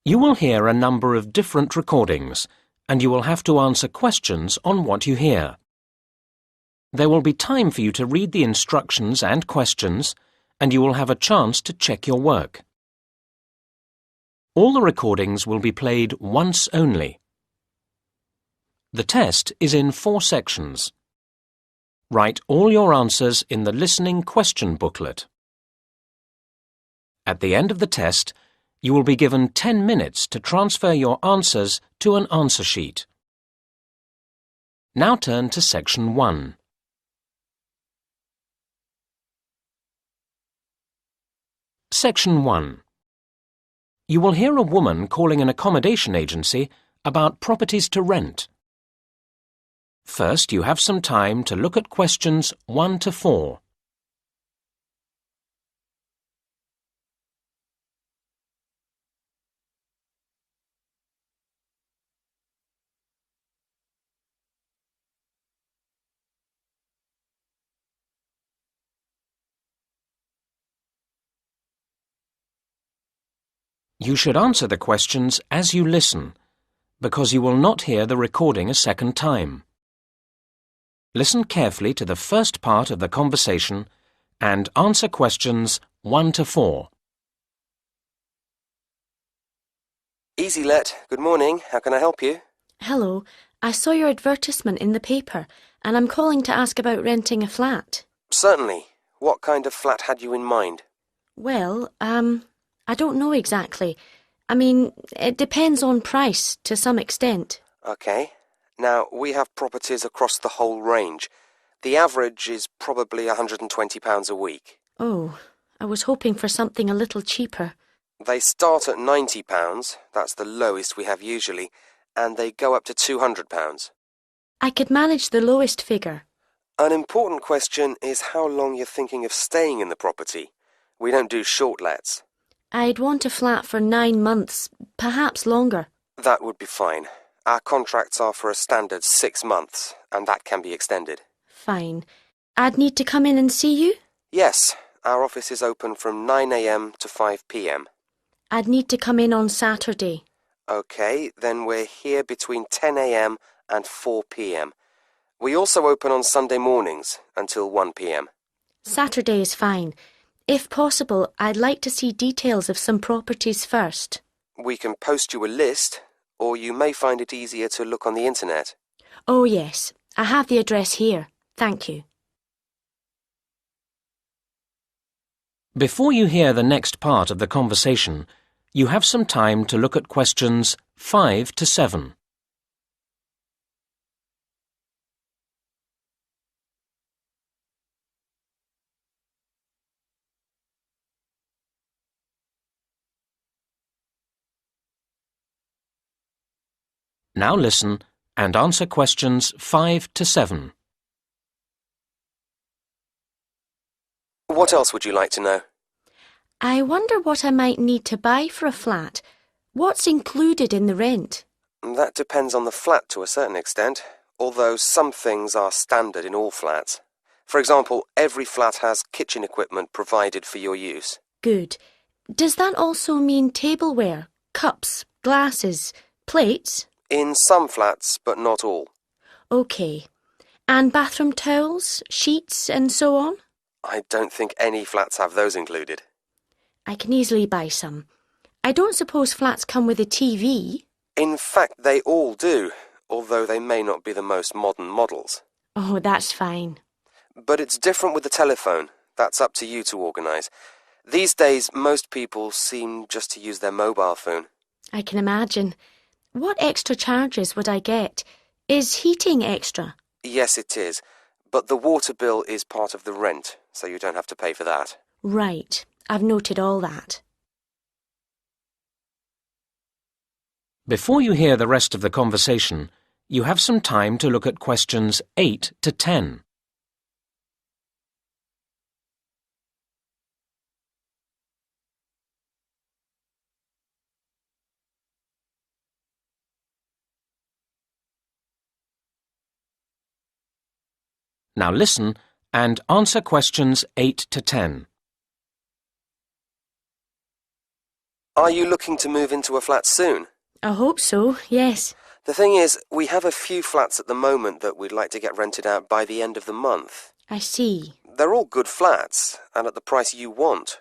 You will hear a number of different recordings, and you will have to answer questions on what you hear. There will be time for you to read the instructions and questions, and you will have a chance to check your work. All the recordings will be played once only. The test is in 4 sections. Write all your answers in the listening question booklet. At the end of the test, you will be given 10 minutes to transfer your answers to an answer sheet. Now turn to Section 1. Section 1. You will hear a woman calling an accommodation agency about properties to rent. First, you have some time to look at questions 1 to 4. You should answer the questions as you listen, because you will not hear the recording a second time. Listen carefully to the first part of the conversation and answer questions 1 to 4. Easy Let, good morning. How can I help you? Hello, I saw your advertisement in the paper and I'm calling to ask about renting a flat. Certainly. What kind of flat had you in mind? Well, I don't know exactly. I mean, it depends on price to some extent. Okay. Now, we have properties across the whole range. The average is probably £120 a week. Oh, I was hoping for something a little cheaper. They start at £90, that's the lowest we have usually, and they go up to £200. I could manage the lowest figure. An important question is how long you're thinking of staying in the property. We don't do short lets. I'd want a flat for 9 months, perhaps longer. That would be fine. Our contracts are for a standard 6 months, and that can be extended. Fine. I'd need to come in and see you? Yes, our office is open from 9 a.m. to 5 p.m. I'd need to come in on Saturday. OK, then we're here between 10 a.m. and 4 p.m. We also open on Sunday mornings until 1 p.m. Saturday is fine. If possible, I'd like to see details of some properties first. We can post you a list, or you may find it easier to look on the internet. Oh yes, I have the address here. Thank you. Before you hear the next part of the conversation, you have some time to look at questions 5 to 7. Now listen and answer questions 5 to 7. What else would you like to know? I wonder what I might need to buy for a flat. What's included in the rent? That depends on the flat to a certain extent, although some things are standard in all flats. For example, every flat has kitchen equipment provided for your use. Good. Does that also mean tableware, cups, glasses, plates? In some flats, but not all. OK. And bathroom towels, sheets and so on? I don't think any flats have those included. I can easily buy some. I don't suppose flats come with a TV? In fact, they all do, although they may not be the most modern models. Oh, that's fine. But it's different with the telephone. That's up to you to organise. These days, most people seem just to use their mobile phone. I can imagine. What extra charges would I get? Is heating extra? Yes, it is. But the water bill is part of the rent, so you don't have to pay for that. Right. I've noted all that. Before you hear the rest of the conversation, you have some time to look at questions 8 to 10. Now listen and answer questions 8 to 10. Are you looking to move into a flat soon? I hope so, yes. The thing is, we have a few flats at the moment that we'd like to get rented out by the end of the month. I see. They're all good flats, and at the price you want.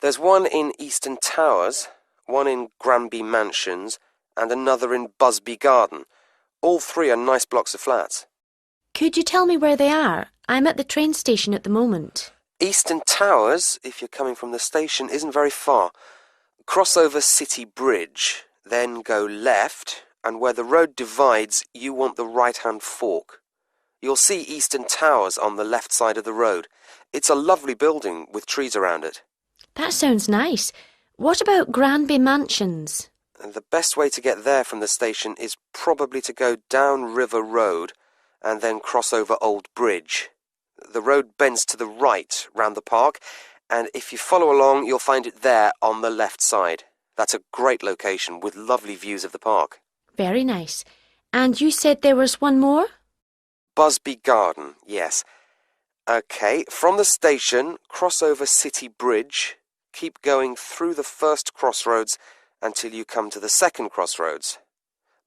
There's one in Eastern Towers, one in Granby Mansions, and another in Busby Garden. All three are nice blocks of flats. Could you tell me where they are? I'm at the train station at the moment. Eastern Towers, if you're coming from the station, isn't very far. Cross over City Bridge, then go left, and where the road divides, you want the right-hand fork. You'll see Eastern Towers on the left side of the road. It's a lovely building with trees around it. That sounds nice. What about Granby Mansions? The best way to get there from the station is probably to go down River Road and then cross over Old Bridge. The road bends to the right round the park, and if you follow along, you'll find it there on the left side. That's a great location with lovely views of the park. Very nice. And you said there was one more? Busby Garden, yes. OK, from the station, cross over City Bridge, keep going through the first crossroads until you come to the second crossroads.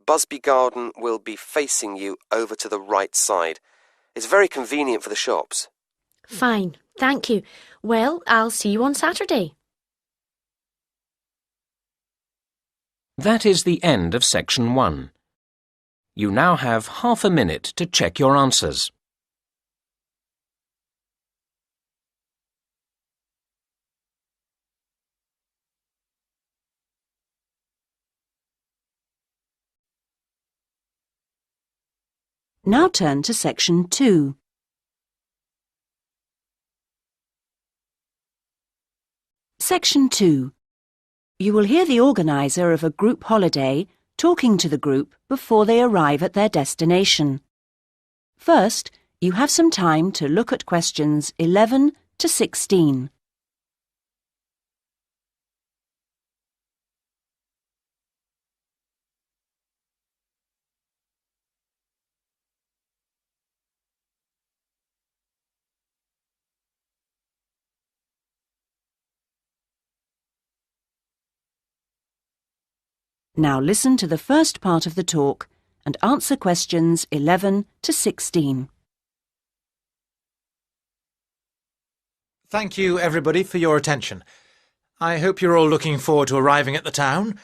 Busby Garden will be facing you over to the right side. It's very convenient for the shops. Fine, thank you. Well, I'll see you on Saturday. That is the end of section 1. You now have half a minute to check your answers. Now turn to section 2. Section 2. You will hear the organiser of a group holiday talking to the group before they arrive at their destination. First, you have some time to look at questions 11 to 16. Now listen to the first part of the talk and answer questions 11 to 16. Thank you, everybody, for your attention. I hope you're all looking forward to arriving at the town.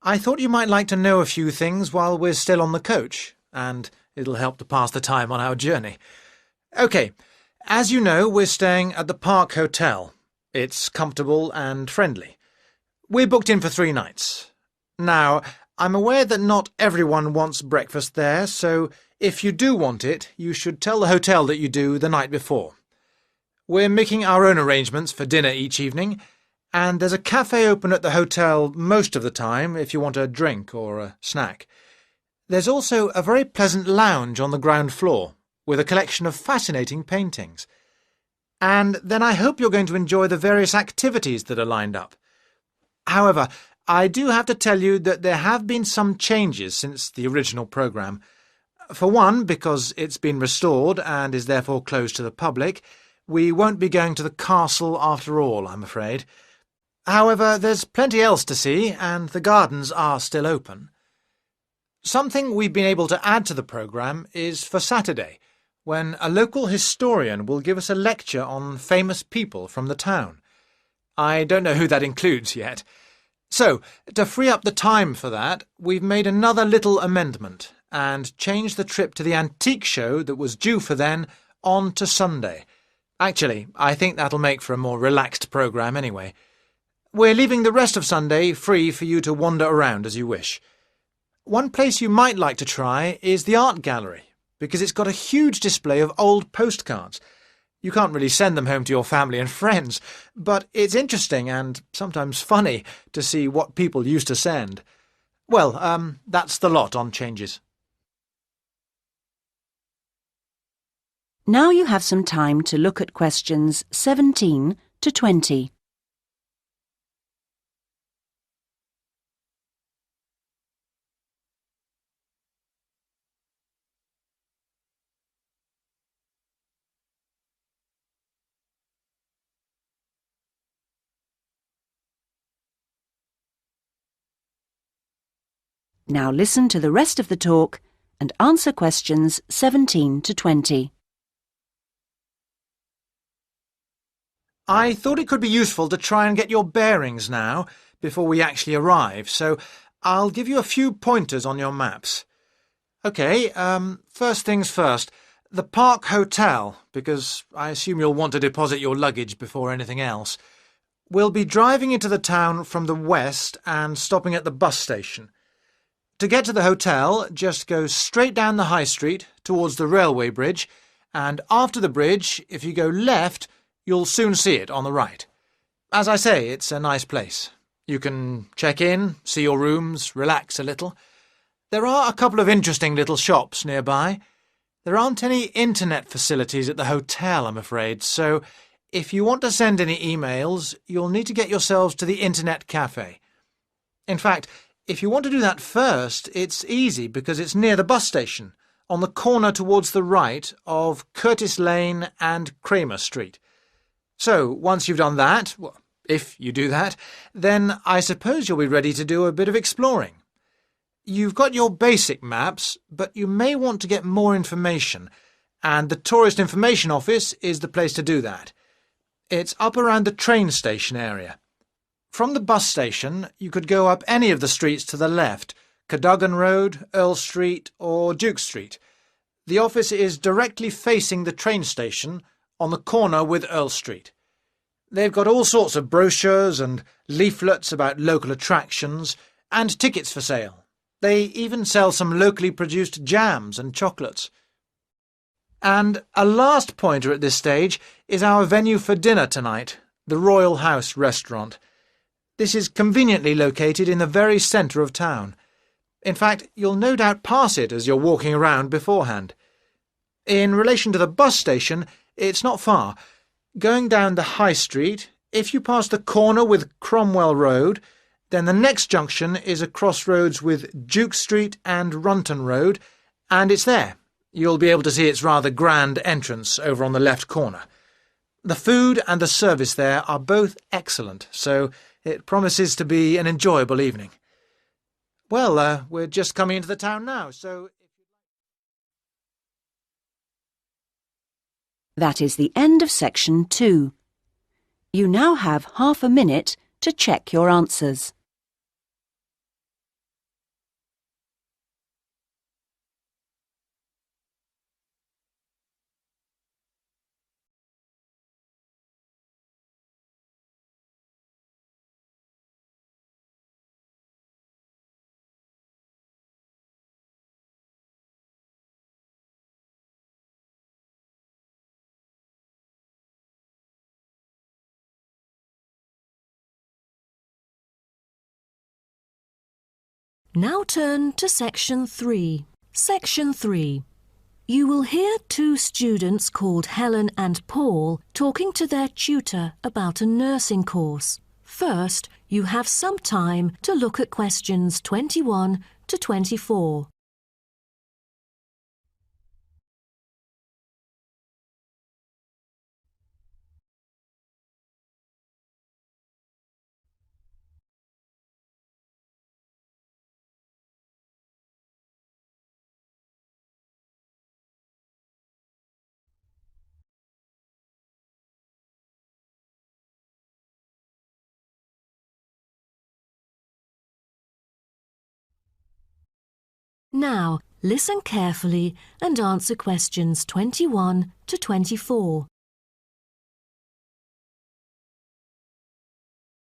I thought you might like to know a few things while we're still on the coach, and it'll help to pass the time on our journey. OK, as you know, we're staying at the Park Hotel. It's comfortable and friendly. We're booked in for 3 nights. Now, I'm aware that not everyone wants breakfast there, so if you do want it, you should tell the hotel that you do the night before. We're making our own arrangements for dinner each evening, and there's a cafe open at the hotel most of the time if you want a drink or a snack. There's also a very pleasant lounge on the ground floor with a collection of fascinating paintings. And then I hope you're going to enjoy the various activities that are lined up. However, I do have to tell you that there have been some changes since the original programme. For one, because it's been restored and is therefore closed to the public, we won't be going to the castle after all, I'm afraid. However, there's plenty else to see, and the gardens are still open. Something we've been able to add to the programme is for Saturday, when a local historian will give us a lecture on famous people from the town. I don't know who that includes yet. So, to free up the time for that, we've made another little amendment and changed the trip to the antique show that was due for then on to Sunday. Actually, I think that'll make for a more relaxed programme anyway. We're leaving the rest of Sunday free for you to wander around as you wish. One place you might like to try is the art gallery, because it's got a huge display of old postcards. You can't really send them home to your family and friends, but it's interesting and sometimes funny to see what people used to send. Well, that's the lot on changes. Now you have some time to look at questions 17 to 20. Now listen to the rest of the talk and answer questions 17 to 20. I thought it could be useful to try and get your bearings now, before we actually arrive, so I'll give you a few pointers on your maps. OK, first things first. The Park Hotel, because I assume you'll want to deposit your luggage before anything else. We'll be driving into the town from the west and stopping at the bus station. To get to the hotel, just go straight down the high street towards the railway bridge, and after the bridge, if you go left, you'll soon see it on the right. As I say, it's a nice place. You can check in, see your rooms, relax a little. There are a couple of interesting little shops nearby. There aren't any internet facilities at the hotel, I'm afraid, so if you want to send any emails, you'll need to get yourselves to the internet cafe. In fact, if you want to do that first, it's easy because it's near the bus station, on the corner towards the right of Curtis Lane and Kramer Street. So, once you've done that, well, if you do that, then I suppose you'll be ready to do a bit of exploring. You've got your basic maps, but you may want to get more information, and the Tourist Information Office is the place to do that. It's up around the train station area. From the bus station, you could go up any of the streets to the left, Cadogan Road, Earl Street or Duke Street. The office is directly facing the train station on the corner with Earl Street. They've got all sorts of brochures and leaflets about local attractions and tickets for sale. They even sell some locally produced jams and chocolates. And a last pointer at this stage is our venue for dinner tonight, the Royal House restaurant. This is conveniently located in the very centre of town. In fact, you'll no doubt pass it as you're walking around beforehand. In relation to the bus station, it's not far. Going down the High Street, if you pass the corner with Cromwell Road, then the next junction is a crossroads with Duke Street and Runton Road, and it's there. You'll be able to see its rather grand entrance over on the left corner. The food and the service there are both excellent, so it promises to be an enjoyable evening. Well, we're just coming into the town now, so... That is the end of section 2. You now have half a minute to check your answers. Now turn to Section 3. Section 3. You will hear two students called Helen and Paul talking to their tutor about a nursing course. First, you have some time to look at questions 21 to 24. Now, listen carefully and answer questions 21 to 24.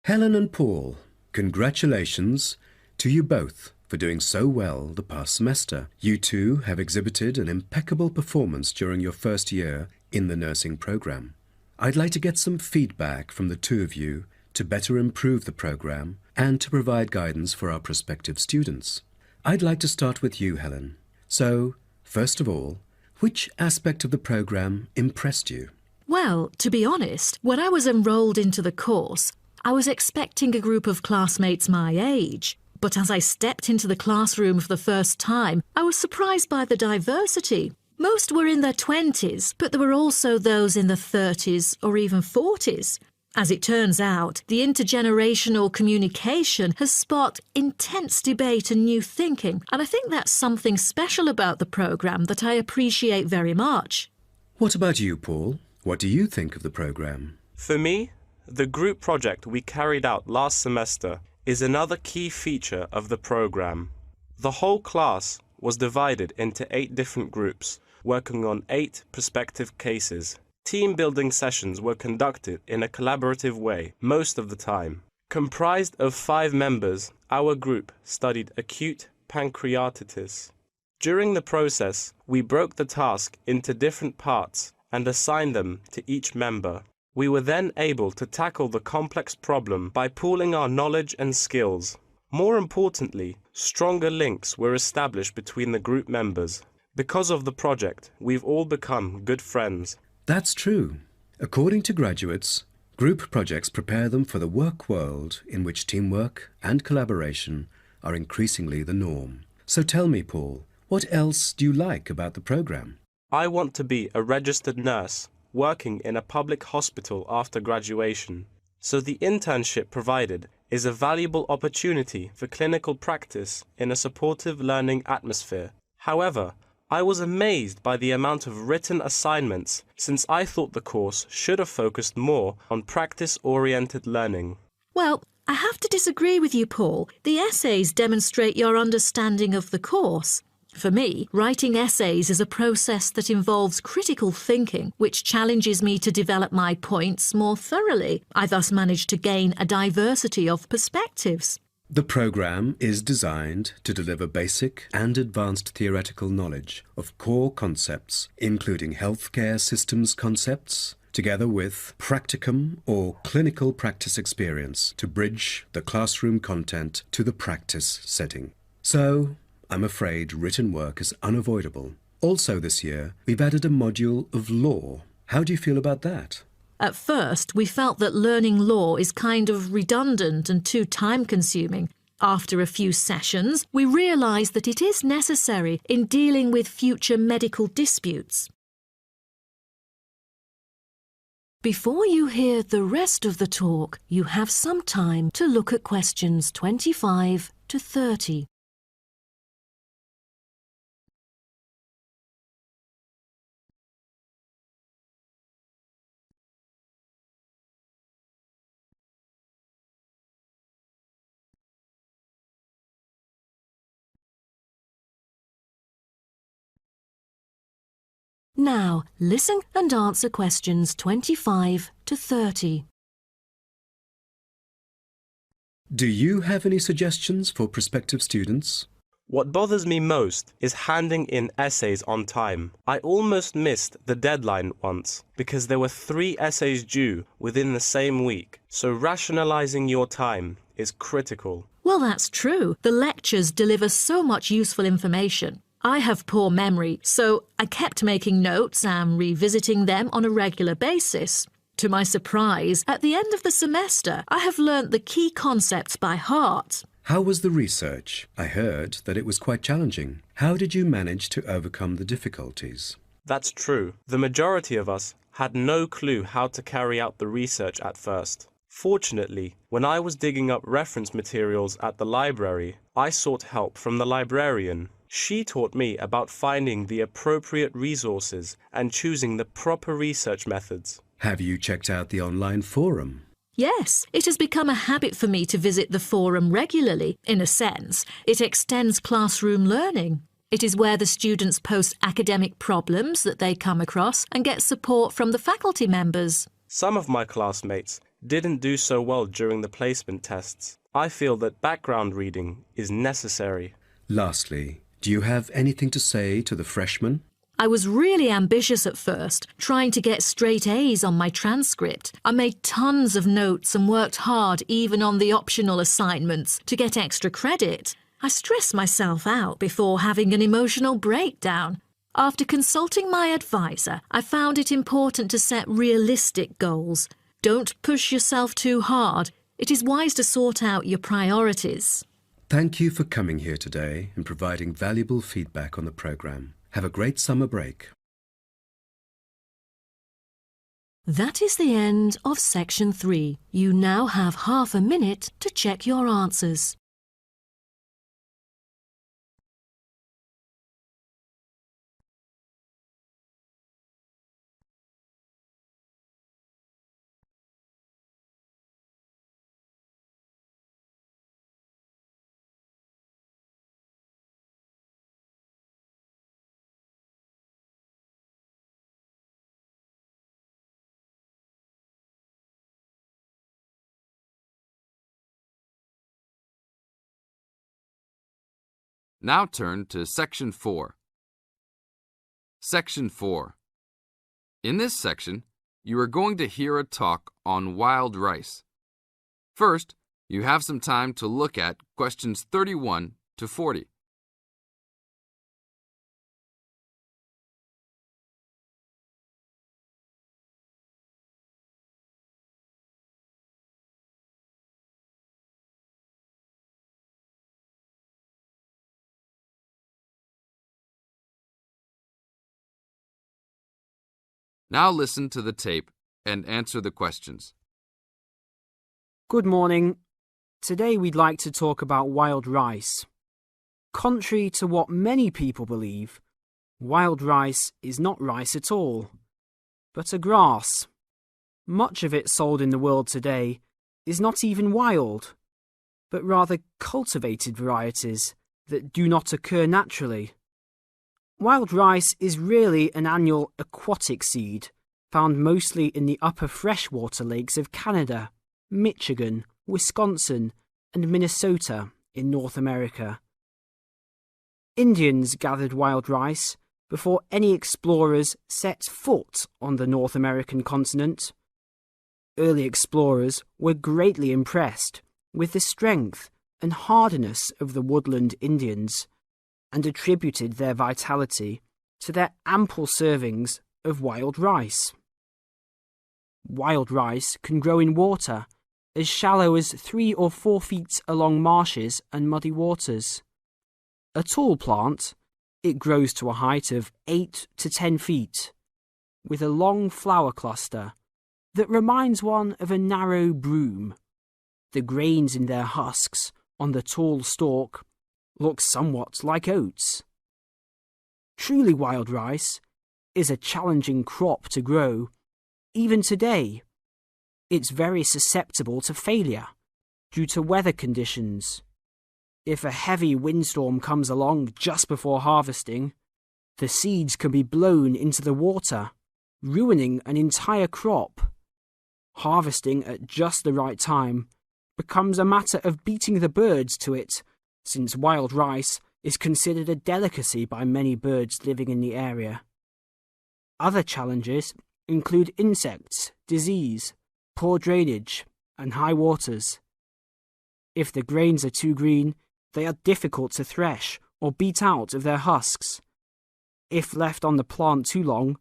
Helen and Paul, congratulations to you both for doing so well the past semester. You two have exhibited an impeccable performance during your first year in the nursing program. I'd like to get some feedback from the two of you to better improve the program and to provide guidance for our prospective students. I'd like to start with you, Helen. So, first of all, which aspect of the program impressed you? Well, to be honest, when I was enrolled into the course, I was expecting a group of classmates my age. But as I stepped into the classroom for the first time, I was surprised by the diversity. Most were in their 20s, but there were also those in their 30s or even 40s. As it turns out, the intergenerational communication has sparked intense debate and new thinking, and I think that's something special about the programme that I appreciate very much. What about you, Paul? What do you think of the programme? For me, the group project we carried out last semester is another key feature of the programme. The whole class was divided into 8 different groups, working on 8 prospective cases. Team-building sessions were conducted in a collaborative way most of the time. Comprised of 5 members, our group studied acute pancreatitis. During the process, we broke the task into different parts and assigned them to each member. We were then able to tackle the complex problem by pooling our knowledge and skills. More importantly, stronger links were established between the group members. Because of the project, we've all become good friends. That's true. According to graduates, group projects prepare them for the work world in which teamwork and collaboration are increasingly the norm. So tell me, Paul, what else do you like about the programme? I want to be a registered nurse working in a public hospital after graduation. So the internship provided is a valuable opportunity for clinical practice in a supportive learning atmosphere. However, I was amazed by the amount of written assignments, since I thought the course should have focused more on practice-oriented learning. Well, I have to disagree with you, Paul. The essays demonstrate your understanding of the course. For me, writing essays is a process that involves critical thinking, which challenges me to develop my points more thoroughly. I thus manage to gain a diversity of perspectives. The programme is designed to deliver basic and advanced theoretical knowledge of core concepts, including healthcare systems concepts, together with practicum or clinical practice experience to bridge the classroom content to the practice setting. So, I'm afraid written work is unavoidable. Also this year, we've added a module of law. How do you feel about that? At first, we felt that learning law is kind of redundant and too time-consuming. After a few sessions, we realised that it is necessary in dealing with future medical disputes. Before you hear the rest of the talk, you have some time to look at questions 25 to 30. Now, listen and answer questions 25 to 30. Do you have any suggestions for prospective students? What bothers me most is handing in essays on time. I almost missed the deadline once because there were 3 essays due within the same week, so rationalising your time is critical. Well, that's true. The lectures deliver so much useful information. I have poor memory, so I kept making notes and revisiting them on a regular basis. To my surprise, at the end of the semester, I have learnt the key concepts by heart. How was the research? I heard that it was quite challenging. How did you manage to overcome the difficulties? That's true. The majority of us had no clue how to carry out the research at first. Fortunately, when I was digging up reference materials at the library, I sought help from the librarian. She taught me about finding the appropriate resources and choosing the proper research methods. Have you checked out the online forum? Yes, it has become a habit for me to visit the forum regularly. In a sense, it extends classroom learning. It is where the students post academic problems that they come across and get support from the faculty members. Some of my classmates didn't do so well during the placement tests. I feel that background reading is necessary. Lastly, do you have anything to say to the freshmen? I was really ambitious at first, trying to get straight A's on my transcript. I made tons of notes and worked hard even on the optional assignments to get extra credit. I stressed myself out before having an emotional breakdown. After consulting my advisor, I found it important to set realistic goals. Don't push yourself too hard. It is wise to sort out your priorities. Thank you for coming here today and providing valuable feedback on the programme. Have a great summer break. That is the end of section 3. You now have half a minute to check your answers. Now turn to Section 4. Section 4. In this section, you are going to hear a talk on wild rice. First, you have some time to look at questions 31 to 40. Now listen to the tape and answer the questions. Good morning. Today we'd like to talk about wild rice. Contrary to what many people believe, wild rice is not rice at all, but a grass. Much of it sold in the world today is not even wild, but rather cultivated varieties that do not occur naturally. Wild rice is really an annual aquatic seed found mostly in the upper freshwater lakes of Canada, Michigan, Wisconsin, and Minnesota in North America. Indians gathered wild rice before any explorers set foot on the North American continent. Early explorers were greatly impressed with the strength and hardiness of the woodland Indians, and attributed their vitality to their ample servings of wild rice. Wild rice can grow in water as shallow as 3 or 4 feet along marshes and muddy waters. A tall plant, it grows to a height of 8 to 10 feet, with a long flower cluster that reminds one of a narrow broom. The grains in their husks on the tall stalk look somewhat like oats. Truly wild rice is a challenging crop to grow. Even today, it's very susceptible to failure due to weather conditions. If a heavy windstorm comes along just before harvesting, the seeds can be blown into the water, ruining an entire crop. Harvesting at just the right time becomes a matter of beating the birds to it, since wild rice is considered a delicacy by many birds living in the area. Other challenges include insects, disease, poor drainage, and high waters. If the grains are too green, they are difficult to thresh or beat out of their husks. If left on the plant too long,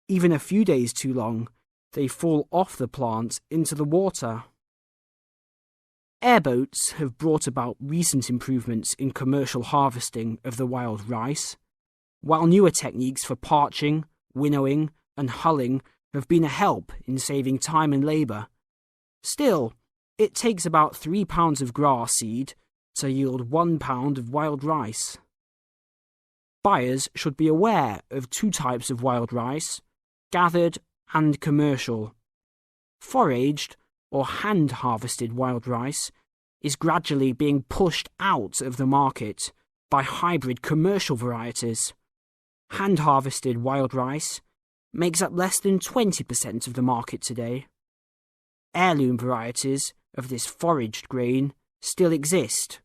even a few days too long, they fall off the plant into the water. Airboats have brought about recent improvements in commercial harvesting of the wild rice, while newer techniques for parching, winnowing, and hulling have been a help in saving time and labour. Still, it takes about 3 pounds of grass seed to yield 1 pound of wild rice. Buyers should be aware of 2 types of wild rice, gathered and commercial. Foraged or hand-harvested wild rice is gradually being pushed out of the market by hybrid commercial varieties. Hand-harvested wild rice makes up less than 20% of the market today. Heirloom varieties of this foraged grain still exist.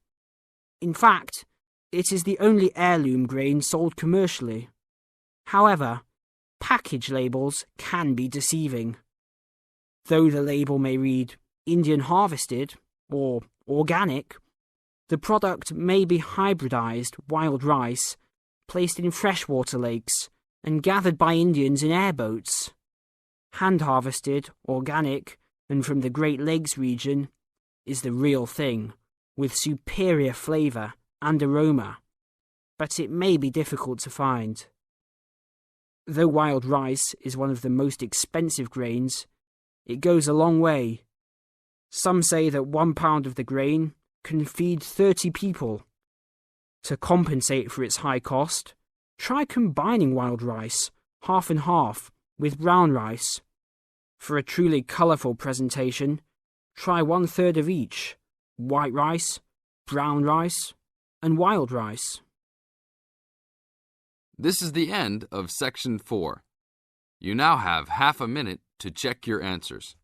In fact, it is the only heirloom grain sold commercially. However, package labels can be deceiving. Though the label may read Indian harvested or organic, the product may be hybridized wild rice placed in freshwater lakes and gathered by Indians in airboats. Hand-harvested, organic, and from the Great Lakes region is the real thing, with superior flavour and aroma, but it may be difficult to find. Though wild rice is one of the most expensive grains, it goes a long way. Some say that 1 pound of the grain can feed 30 people. To compensate for its high cost, try combining wild rice, half and half, with brown rice. For a truly colourful presentation, try 1/3 of each: white rice, brown rice, and wild rice. This is the end of Section 4. You now have half a minute to check your answers.